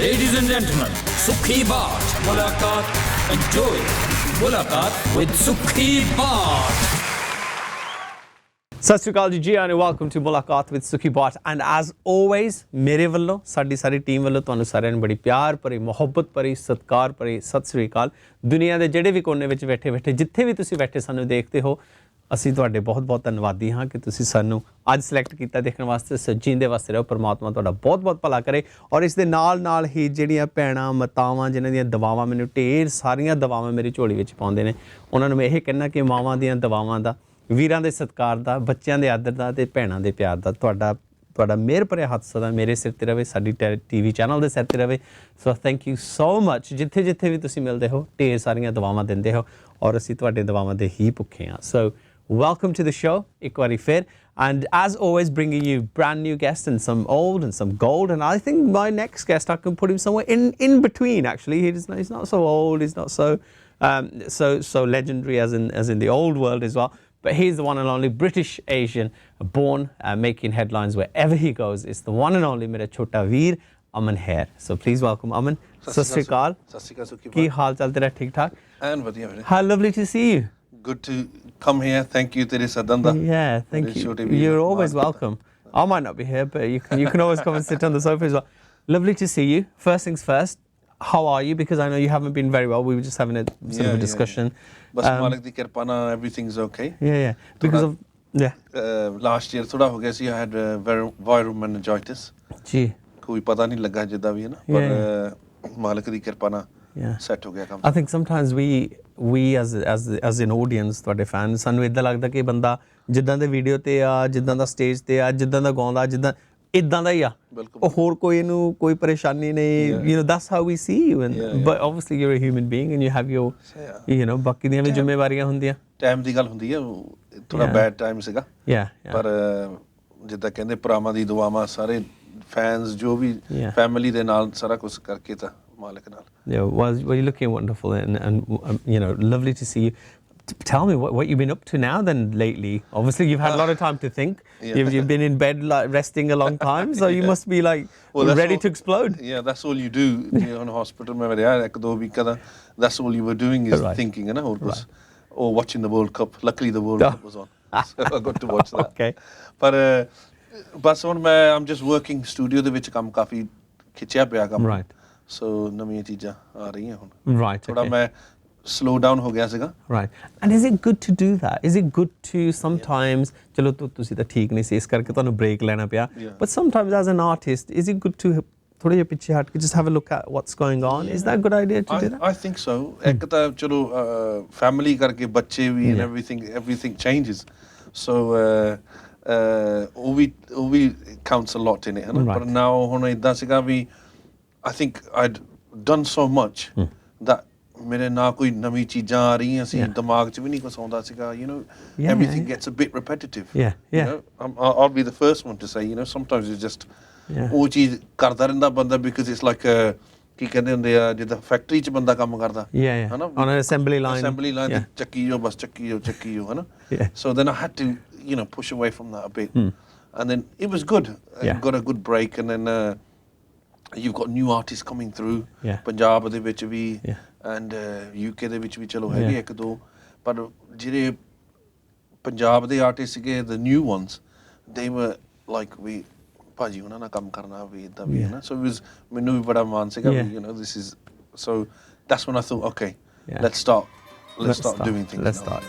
Ladies and gentlemen, Sukhi Bart, Mulaqat. Enjoy Mulaqat with Sukhi Bart. ਸਤਿ ਸ਼੍ਰੀ ਅਕਾਲ ਜੀ and welcome to Mulaqat with Sukhi Bart and as always ਮੇਰੇ ਵੱਲੋਂ ਸਾਡੀ ਸਾਰੀ team ਵੱਲੋਂ ਤੁਹਾਨੂੰ ਸਾਰਿਆਂ ਨੂੰ ਬੜੀ ਪਿਆਰ ਭਰੀ ਮੁਹੱਬਤ ਭਰੀ ਸਤਿਕਾਰ ਭਰੀ ਸਤਿ ਸ਼੍ਰੀ ਅਕਾਲ ਦੁਨੀਆ ਦੇ ਜਿਹੜੇ ਵੀ ਕੋਨੇ ਵਿੱਚ ਬੈਠੇ ਜਿੱਥੇ ਵੀ ਤੁਸੀਂ ਬੈਠੇ ਸਾਨੂੰ ਦੇਖਦੇ ਹੋ ਅਸੀਂ ਤੁਹਾਡੇ ਬਹੁਤ ਧੰਨਵਾਦੀ ਹਾਂ ਕਿ ਤੁਸੀਂ ਸਾਨੂੰ ਅੱਜ ਸਿਲੈਕਟ ਕੀਤਾ ਦੇਖਣ ਵਾਸਤੇ ਸਜੀਂਦੇ ਵਾਸਤੇ ਰਹੋ ਪਰਮਾਤਮਾ ਤੁਹਾਡਾ ਬਹੁਤ ਭਲਾ ਕਰੇ ਔਰ ਇਸ ਦੇ ਨਾਲ ਹੀ ਜਿਹੜੀਆਂ ਭੈਣਾਂ ਮਾਤਾਵਾਂ ਜਿਨ੍ਹਾਂ ਦੀਆਂ ਦੁਆਵਾਂ ਮੈਨੂੰ ਢੇਰ ਸਾਰੀਆਂ ਦੁਆਵਾਂ ਮੇਰੀ ਝੋਲੀ ਵਿੱਚ ਪਾਉਂਦੇ ਨੇ ਉਹਨਾਂ ਨੂੰ ਮੈਂ ਇਹ ਕਹਿਣਾ ਕਿ ਮਾਵਾਂ ਦੀਆਂ ਦੁਆਵਾਂ ਦਾ ਵੀਰਾਂ ਦੇ ਸਤਿਕਾਰ ਦਾ ਬੱਚਿਆਂ ਦੇ ਆਦਰ ਦਾ ਤੇ ਭੈਣਾਂ ਦੇ ਪਿਆਰ ਦਾ ਤੁਹਾਡਾ ਮਿਹਰ ਭਰਿਆ ਹੱਥ ਸਦਾ ਮੇਰੇ ਸਿਰ ਤੇ ਰਵੇ ਸਾਡੀ ਟੀਵੀ ਚੈਨਲ ਦੇ ਸਿਰ ਤੇ ਰਵੇ so thank you so much ਜਿੱਥੇ ਵੀ ਤੁਸੀਂ ਮਿਲਦੇ ਹੋ ਢੇਰ ਸਾਰੀਆਂ ਦੁਆਵਾਂ ਦਿੰਦੇ ਹੋ ਔਰ ਅਸੀਂ ਤੁਹਾਡੇ ਦੁਆਵਾਂ ਦੇ ਹੀ ਭੁੱਖੇ ਹਾਂ ਸੋ welcome to the show ਇੱਕ ਵਾਰੀ ਫਿਰ and as always bringing you brand new guests and some old and some gold and I think my next guest I can put him somewhere in between actually he's not so old he's not so legendary as in the old world as well. But he's the one and only British Asian born making headlines wherever he goes. It's the one and only mera chota veer Aman Hayre. So please welcome Aman. Sat Shri Akal. Sat Shri Akal Sukhi. Ki haal chal tera theek thak? And vadiya veere. How lovely to see you. Good to come here. Thank you tere sadanda. Yeah, thank you. You're always welcome. I might not be here but you can always come and sit on the sofa as well. Lovely to see you. First things first. How are you? Because I know you haven't been very well. We were just having a sort of a discussion. Bas Malik di kirpa na everything's okay. Yeah. Because of last year thoda ho gaya si I had viral meningitis. Ji. Koi pata nahi laga jida bhi hai na. Par Malik di kirpa na set ho gaya kam. I think sometimes we as an audience ਤੁਹਾਡੇ fan ਸਾਨੂੰ ਇਦਾਂ ਲੱਗਦਾ ਕਿ ਬੰਦਾ ਜਿੱਦਾਂ ਦੇ video ਤੇ ਆ ਜਿੱਦਾਂ ਦਾ ਸਟੇਜ ਤੇ ਆ ਜਿੱਦਾਂ ਦਾ ਗਾਉਂਦਾ ਜਿੱਦਾਂ ਇਦਾਂ ਦਾ ਹੀ ਆ ਉਹ ਹੋਰ ਕੋਈ ਇਹਨੂੰ ਕੋਈ ਪਰੇਸ਼ਾਨੀ ਨਹੀਂ you know that's how we see you and but obviously you're a human being and you have your you know ਬਾਕੀ ਦੀਆਂ ਵੀ ਜ਼ਿੰਮੇਵਾਰੀਆਂ ਹੁੰਦੀਆਂ ਟਾਈਮ ਦੀ ਗੱਲ ਹੁੰਦੀ ਹੈ ਥੋੜਾ ਬੈਡ ਟਾਈਮ ਸੀਗਾ ਪਰ ਜਿੱਦਾਂ ਕਹਿੰਦੇ ਭਰਾਵਾਂ ਦੀ ਦੁਆਵਾਂ ਸਾਰੇ ਫੈਨਸ ਜੋ ਵੀ ਫੈਮਿਲੀ ਦੇ ਨਾਲ ਸਾਰਾ ਕੁਝ ਕਰਕੇ ਤਾਂ ਮਾਲਕ ਨਾਲ well you're looking wonderful and you know lovely to see you. Tell me what you've been up to now then lately. Obviously you've had a lot of time to think. You've been in bed like resting a long time so you must be like ready to explode. Yeah, that's all you do in a hospital mein mere ek do week da that's all you were doing is thinking na or watching the World Cup. Luckily the World Cup was on so I got to watch that. Okay. But bas ਹੁਣ ਮੈਂ I'm just working studio ਦੇ ਵਿੱਚ ਕੰਮ ਕਾਫੀ ਖਿੱਚਿਆ ਪਿਆ ਕੰਮ right so ਨਵੀਆਂ ਚੀਜ਼ਾਂ ਆ ਰਹੀਆਂ ਹੁਣ right ਥੋੜਾ ਮੈਂ slow down ਹੋ ਗਿਆ ਸੀਗਾ right and is it good to do that is it good to sometimes ਚਲੋ ਤੁਸੀਂ ਤਾਂ ਠੀਕ ਨਹੀਂ ਸੀ ਇਸ ਕਰਕੇ ਤੁਹਾਨੂੰ break ਲੈਣਾ ਪਿਆ but sometimes as an artist is it good to ਥੋੜਾ ਜਿਹਾ ਪਿੱਛੇ ਹਟ ਕੇ just have a look at what's going on is that a good idea to do that I think so ਇੱਕ ਤਾਂ ਚਲੋ family ਕਰਕੇ ਬੱਚੇ ਵੀ and everything changes so ਉਹ ਵੀ counts a lot in it but now ਹੁਣ ਇਦਾਂ ਸੀਗਾ ਵੀ I think I'd done so much that ਮੇਰੇ ਨਾ ਕੋਈ ਨਵੀਂ ਚੀਜ਼ਾਂ ਆ ਰਹੀਆਂ ਸੀ ਦਿਮਾਗ 'ਚ ਵੀ ਨਹੀਂ ਕੁਛ ਆਉਂਦਾ ਸੀਗਾ you know everything gets a bit repetitive you know I'll be the first one to say you know sometimes it's just ਉਹ ਚੀਜ਼ ਕਰਦਾ ਰਹਿੰਦਾ ਬੰਦਾ because it's like ਕੀ ਕਹਿੰਦੇ ਹੁੰਦੇ ਆ ਜਿੱਦਾਂ ਫੈਕਟਰੀ 'ਚ ਬੰਦਾ ਕੰਮ ਕਰਦਾ ਹਨਾ on an assembly line ਚੱਕੀ ਜੋ ਹਨਾ so then I had to you know push away from that a bit and then it was good I got a good break and then you've got new artists coming through Punjab ਦੇ ਵਿੱਚ ਵੀ and UK ਦੇ ਵਿੱਚ ਵੀ ਚਲੋ ਹੈਗੇ ਇੱਕ ਦੋ ਪਰ ਜਿਹੜੇ ਪੰਜਾਬ ਦੇ ਆਰਟਿਸਟ ਸੀਗੇ the new ones they were like we ਭਾਜੀ ਉਹਨਾਂ ਨਾਲ ਕੰਮ ਕਰਨਾ ਵੀ ਇਦਾਂ ਵੀ ਹੈ ਨਾ so it was ਮੈਨੂੰ ਵੀ ਬੜਾ ਮਾਣ ਸੀਗਾ you know this is so that's when I thought okay let's start doing things let's start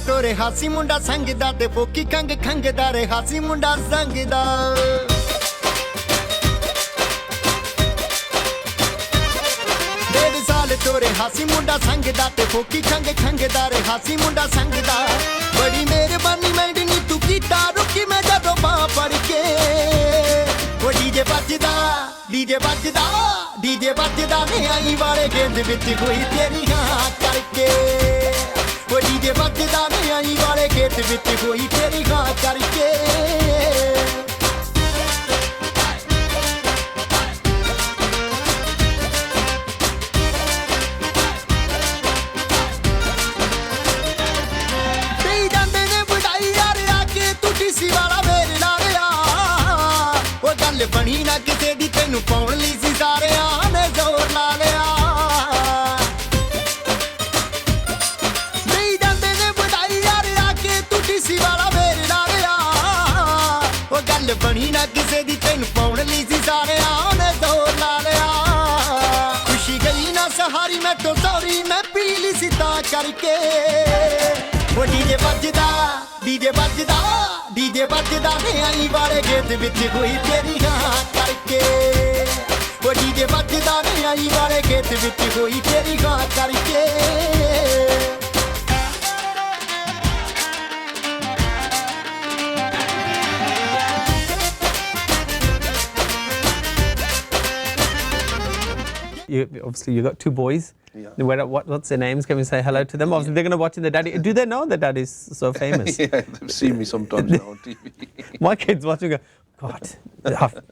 ਤੋਰੇ ਹਾਸੀ ਮੁੰਡਾ ਸੰਗਦਾ ਤੇ ਫੋਕੀ ਖੰਗਦਾ ਰੇ ਹਾਸੀ ਮੁੰਡਾ ਸੰਗਦਾ ਤੋਰੇ ਹਾਸੀ ਮੁੰਡਾ ਸੰਗਦਾ ਤੇ ਫੋਕੀ ਖੰਗਦਾ ਰੇ ਹਾਸੀ ਮੁੰਡਾ ਸੰਗਦਾ ਬੜੀ ਮਿਹਰਬਾਨੀ ਮੈਂਡਨੀ ਤੂੰ ਕੀਤਾ ਰੁਕੀ ਮੈਂ ਜਦੋਂ ਬਾਹ ਫੜ ਕੇ ਉਹ ਡੀਜੇ ਵੱਜਦਾ ਨੇ ਆਈ ਵਾਲੇ ਗੇਂਦ ਵਿੱਚ ਕੋਈ ਤੇਰੀ ਹਾਂ ਕਰਕੇ ਉਹ ਡੀਜੇ ਵੱਜਦਾ ਨੇ ਆਈ ਵਾਲੇ ਖੇਤ ਵਿੱਚ ਹੋਈ ਤੇਰੀ ਗਾਂ ਕਰਕੇ ਬਣੀ ਨਾ ਕਿਸੇ ਦੀ ਤੈਨੂੰ ਪਾਉਣ ਲਈ ਸੀ ਸਾਰਿਆਂ ਨੇ ਜ਼ੋਰ ਲਾ ਲਿਆ ਨਹੀਂ ਜਾਂਦੇ ਨੇ ਵਧਾਈ ਯਾਰ ਆ ਕੇ ਤੂੰ ਡੀਸੀ ਵਾਲਾ ਮੇਰੇ ਨਾਲ ਆ ਉਹ ਗੱਲ ਬਣੀ ਨਾ ਕਿਸੇ ਦੀ ਤੈਨੂੰ ਪਾਉਣ ਲਈ ਸੀ ਸਾਰਿਆਂ ਨੇ ਜ਼ੋਰ ਲਾ ਲਿਆ ਖੁਸ਼ੀ ਗਈ ਨਾ ਸਹਾਰੀ ਮੈਂ ਤੋਂ ਸੌਰੀ ਮੈਂ ਪੀ ਲਈ ਸੀ ਤਾਂ ਕਰਕੇ ਉਹ ਡੀਜੇ ਵੱਜਦਾ ਡੀਜੇ ਵੱਜਦਾ ਨੇ ਆਈ ਵਾਲੇ ਗੇਟ ਵਿੱਚ ਹੋਈ ਤੇਰੀ ਗਾਂ ਕਰਕੇ ਉਹ ਡੀਜੇ ਵੱਜਦਾ ਨੇ ਆਈ ਵਾਲੇ ਗੇਟ ਵਿੱਚ ਹੋਈ ਤੇਰੀ ਗਾਂ ਕਰਕੇ Obviously, you got two boys. Yeah. What's their names? Can we say hello to them? Obviously, they're going to watch the daddy. Do they know that daddy's so famous? Yeah, they've seen me sometimes now on TV. My kids watching go, God,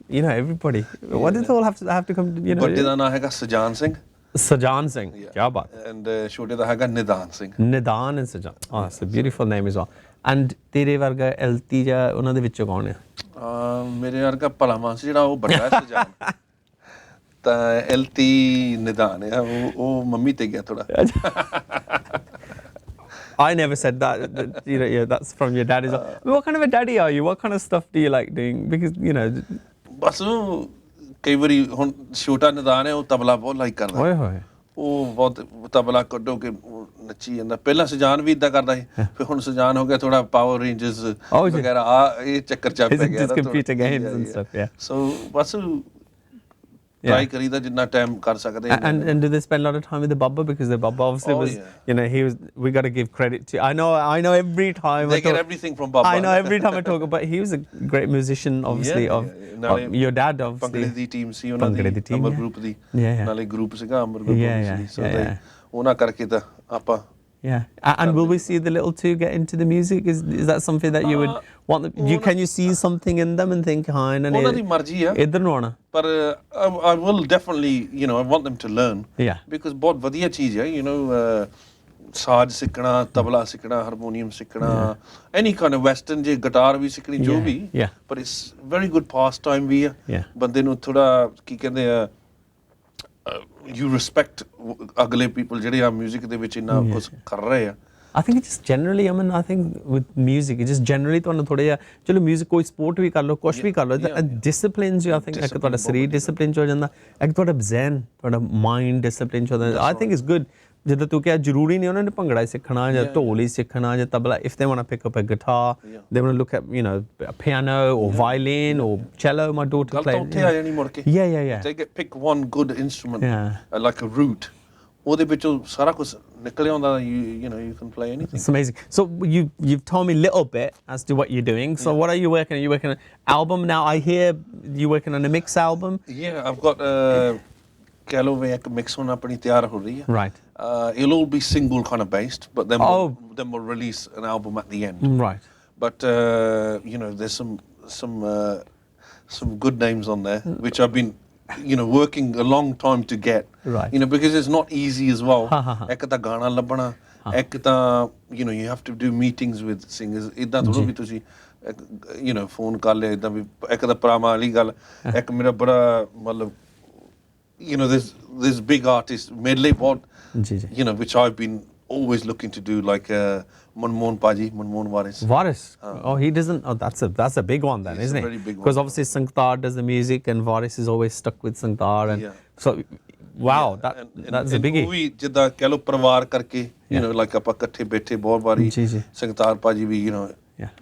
you know, everybody. What did they all have to come, you know? ਵੱਡੇ ਦਾ ਨਾਂ ਹੈਗਾ ਸਜਾਨ Singh Sajan Singh. Kya baat. and ਛੋਟੇ ਦਾ ਹੈਗਾ ਨਿਦਾਨ Singh Nidan and Sajan. Oh, that's a beautiful name as well. And ਤੇਰੇ ਵਰਗਾ LT ਜਾਂ ਉਹਨਾਂ ਦੇ ਵਿੱਚੋਂ ਕੌਣ ਹੈ? ਮੇਰੇ ਵਰਗਾ ਭਲਾ ਮਾਨਸ ਜਿਹੜਾ ਉਹ ਵੱਡਾ ਹੈ ਸਜਾਨ ਤਾਂ LT ਨਿਦਾਨ ਹੈ ਉਹ ਮੰਮੀ ਤੇ ਗਿਆ ਥੋੜਾ I never said that. You know, yeah, that's from your dad as well. What kind of a daddy are you? What kind of stuff do you like doing? Because, you know... ਬਸ ਕਈ ਵਾਰੀ ਹੁਣ ਛੋਟਾ ਨਿਦਾਨ ਹੈ ਉਹ ਤਬਲਾ ਬਹੁਤ like ਕਰਦਾ ਓਏ ਹੋਏ ਉਹ ਬਹੁਤ ਤਬਲਾ ਕੱਢੋ ਕੇ ਨੱਚੀ ਜਾਂਦਾ ਪਹਿਲਾਂ ਸਜਾਨ ਵੀ ਇਦਾਂ ਕਰਦਾ ਸੀ ਫਿਰ ਹੁਣ ਸਜਾਨ ਹੋ ਗਿਆ ਥੋੜਾ ਪਾਵਰ ਰੇਂਜਰਸ ਵਗੈਰਾ ਇਹ ਚੱਕਰ ਚੱਪ ਪੈ ਗਿਆ computer games and stuff, yeah. So bus try ਕਰੀਦਾ ਜਿੰਨਾ ਟਾਈਮ ਕਰ ਸਕਦੇ and do they spend a lot of time with the Baba because the Baba obviously was you know we got to give credit to I know every time they get everything from Baba I know every time I talk about he was a great musician obviously of your dad obviously ਭੰਗੜੇ ਦੀ team ਸੀ ਉਹਨਾਂ ਦੀ ਅਮਰ group ਦੀ ਨਾਲੇ group ਸੀਗਾ ਅਮਰ group ਸੀ so ਉਹਨਾਂ ਕਰਕੇ ਤਾਂ ਆਪਾਂ and will we see the little two get into the music is that something that you would want can you see something in them and think ਹਾਂ ਇਹਨਾਂ ਨੇ ਉਹਨਾਂ ਦੀ ਮਰਜ਼ੀ ਆ ਇੱਧਰ ਨੂੰ ਆਉਣਾ ਪਰ I will definitely you know I want them to learn because ਬਹੁਤ ਵਧੀਆ ਚੀਜ਼ ਹੈ you know ਸਾਜ਼ ਸਿੱਖਣਾ ਤਬਲਾ ਸਿੱਖਣਾ ਹਾਰਮੋਨੀਅਮ ਸਿੱਖਣਾ any kind of western ਜੇ ਗਿਟਾਰ ਵੀ ਸਿੱਖਣੀ ਜੋ ਵੀ but it's very good pastime ਵੀ ਆ ਬੰਦੇ ਨੂੰ ਥੋੜਾ ਕੀ ਕਹਿੰਦੇ ਆ you respect ਅਗਲੇ people ਜਿਹੜੇ ਆ music ਦੇ ਵਿੱਚ ਇੰਨਾ ਕੁਝ ਕਰ ਰਹੇ ਆ I think it's just generally I mean I think with music it just generally ਤੁਹਾਨੂੰ ਥੋੜਾ ਜਿਹਾ ਚਲੋ music ਕੋਈ sport ਵੀ ਕਰ ਲਓ ਕੁਝ ਵੀ ਕਰ ਲਓ disciplines you I think ਇੱਕ ਤੁਹਾਡਾ ਸਰੀਰ discipline ਚ ਹੋ ਜਾਂਦਾ ਇੱਕ ਤੁਹਾਡਾ zen ਤੁਹਾਡਾ mind discipline ਚ ਹੋ ਜਾਂਦਾ I think it's good ਜਿੱਦਾਂ ਤੂੰ ਕਿਹਾ ਜ਼ਰੂਰੀ ਨਹੀਂ ਉਹਨਾਂ ਨੇ ਭੰਗੜਾ ਹੀ ਸਿੱਖਣਾ ਜਾਂ ਢੋਲ ਹੀ ਸਿੱਖਣਾ ਜਾਂ tabla if they want to pick up a guitar they want to look at you know a piano or violin or cello my daughter plays ਉੱਥੇ ਆ ਜਾਣੀ ਮੁੜ ਕੇ they get pick one good instrument like a root ਉਹਦੇ ਵਿੱਚੋਂ ਸਾਰਾ ਕੁਝ ਨਿਕਲ ਆਉਂਦਾ you know you can play anything it's amazing so you've told me a little bit as to what you're doing so what are you working on album now I hear you working on a mix album I've got ਕਹਿ ਲਓ ਵੀ ਇੱਕ mix ਹੁਣ ਆਪਣੀ ਤਿਆਰ ਹੋ ਰਹੀ ਹੈ right it'll all be single kind of based but then we'll release an album at the end right but you know there's some good names on there which I've been you know working a long time to get right you know because it's not easy as well ਇੱਕ ਤਾਂ ਗਾਣਾ ਲੱਭਣਾ ਇੱਕ ਤਾਂ you know you have to do meetings with singers ਇਦਾਂ ਥੋੜਾ ਵੀ ਤੁਸੀਂ you know phone ਕਰ ਲਿਆ ਇਦਾਂ ਵੀ ਇੱਕ ਤਾਂ ਪਰਾਮਾ ਵਾਲੀ ਗੱਲ ਇੱਕ ਮੇਰਾ ਬੜਾ ਮਤਲਬ you know there's big artists medley bot you know which I've been always looking to do like Manmohan Waris he doesn't that's a big one then isn't it because obviously Sangtar does the music and Waris is always stuck with Sangtar and so wow that's a biggie ਉਹ ਵੀ ਜਿੱਦਾਂ ਕਹਿ ਲਓ ਪਰਿਵਾਰ ਕਰਕੇ you know like ਆਪਾਂ ਇਕੱਠੇ ਬੈਠੇ ਬਹੁਤ ਵਾਰੀ ਸੰਗਤਾਰ ਭਾਜੀ ਵੀ you know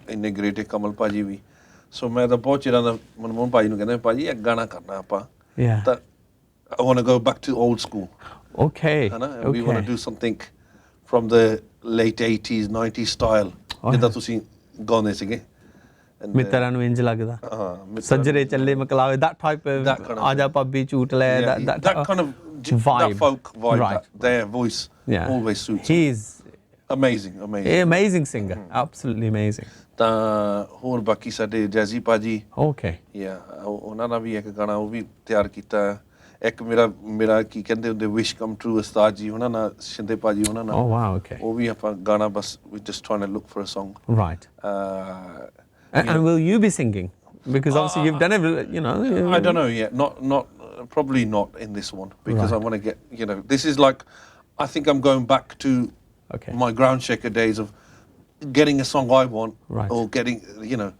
ਇੰਨੇ ਗ੍ਰੇਟ ਕਮਲ ਭਾਜੀ ਵੀ ਸੋ ਮੈਂ ਤਾਂ ਬਹੁਤ ਚਿਰਾਂ ਦਾ ਮਨਮੋਹਨ ਭਾਜੀ ਨੂੰ ਕਹਿੰਦਾ ਭਾਜੀ ਇੱਕ ਗਾਣਾ ਕਰਨਾ ਆਪਾਂ ਤਾਂ I want to go back to old school. Okay. And we want to do something from the late 80s, 90s style. ਜਿੱਦਾਂ ਤੁਸੀਂ ਗਾਉਂਦੇ ਸੀਗੇ ਮਿੱਤਰਾਂ ਨੂੰ ਇੰਜ ਲੱਗਦਾ ਸੱਜਰੇ ਚੱਲੇ ਮਕਲਾਵੇ that type of ਆਜਾ ਪੱਬੀ ਝੂਟ ਲੈ that kind of vibe that folk vibe their voice always suits he's amazing amazing singer, absolutely amazing. ਤਾਂ ਹੋਰ ਬਾਕੀ ਸਾਡੇ ਜੈਜ਼ੀ ਭਾਜੀ Okay. ਉਹਨਾਂ ਦਾ ਵੀ ਇੱਕ ਗਾਣਾ ਉਹ ਵੀ ਤਿਆਰ ਕੀਤਾ ਇੱਕ ਮੇਰਾ ਕੀ ਕਹਿੰਦੇ ਹੁੰਦੇ ਵਿਸ਼ ਕਮ ਟਰੂ ਉਸਤਾਦ ਜੀ ਉਹਨਾਂ ਨਾਲ ਸ਼ਿੰਦੇ ਭਾਜੀ ਉਹਨਾਂ ਨਾਲ Oh wow, okay. ਉਹ ਵੀ ਆਪਾਂ ਗਾਣਾ ਬਸ we just trying to look for a song. Right. And will you be singing? Because obviously you've done it, you know. I don't know yet. Not probably not in this one because I want to get, you know, this is like, I think I'm going back to my ground shaker days of getting a song I want or getting, you know,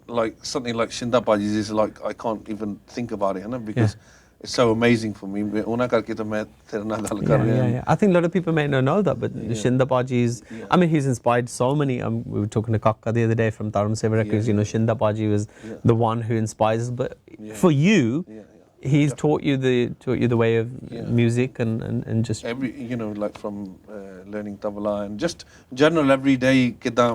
like something like Shinda Baji's is like, I can't even think about it, you know, because it's so amazing for me. Ona karke to main tere naal gal kar raha hu. I think a lot of people may not know that, but Shinda Baji is, I mean, he's inspired so many. We were talking to Kakka the other day from Taram Seva Records, you know, Shinda Baji was the one who inspires us. But for you, he's taught you the way of music and just every, you know, like from learning tabla and just general everyday kida,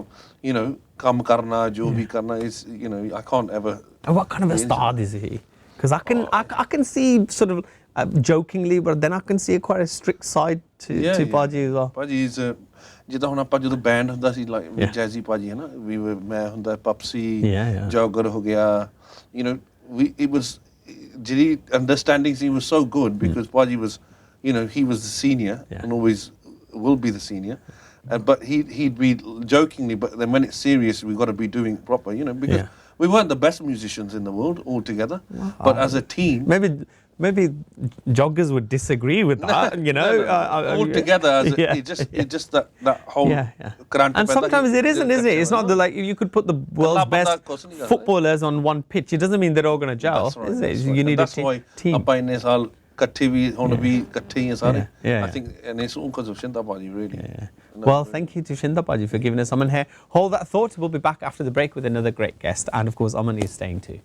you know, kam karna jo bhi karna is, you know, I can't ever. And what kind of a ustad is he? Because I can see sort of jokingly, but then I can see quite a strict side to Baji as well. Baji is ਜਿੱਦਾਂ ਹੁਣ ਆਪਾਂ ਜਦੋਂ band ਹੁੰਦਾ ਸੀ like Jazzy ਭਾਜੀ ਹੈ ਨਾ ਮੈਂ ਹੁੰਦਾ ਪਪਸੀ ਜੋਗਰ ਹੋ ਗਿਆ you know it was ਜਿਹੜੀ understanding he was so good because Baji was, you know, he was the senior and always will be the senior but he'd be jokingly, but then when it's serious we got to be doing proper, you know, because we weren't the best musicians in the world altogether, but as a team maybe joggers would disagree with that, you know. Altogether, it's just that whole. And sometimes it isn't, is it? It's not like you could put the world's best footballers on one pitch. It doesn't mean they're all going to gel, is it? You need a team. That's why ਇਕੱਠੇ ਵੀ ਹੁਣ ਵੀ ਇਕੱਠੇ ਹੀ ਸਾਰੇ I think and it's all because of Shinda Baji really. Well, thank you to Shinda Baji for giving us Aman here. Hold that thought. We'll be back after the break with another great guest, and of course Aman is staying too.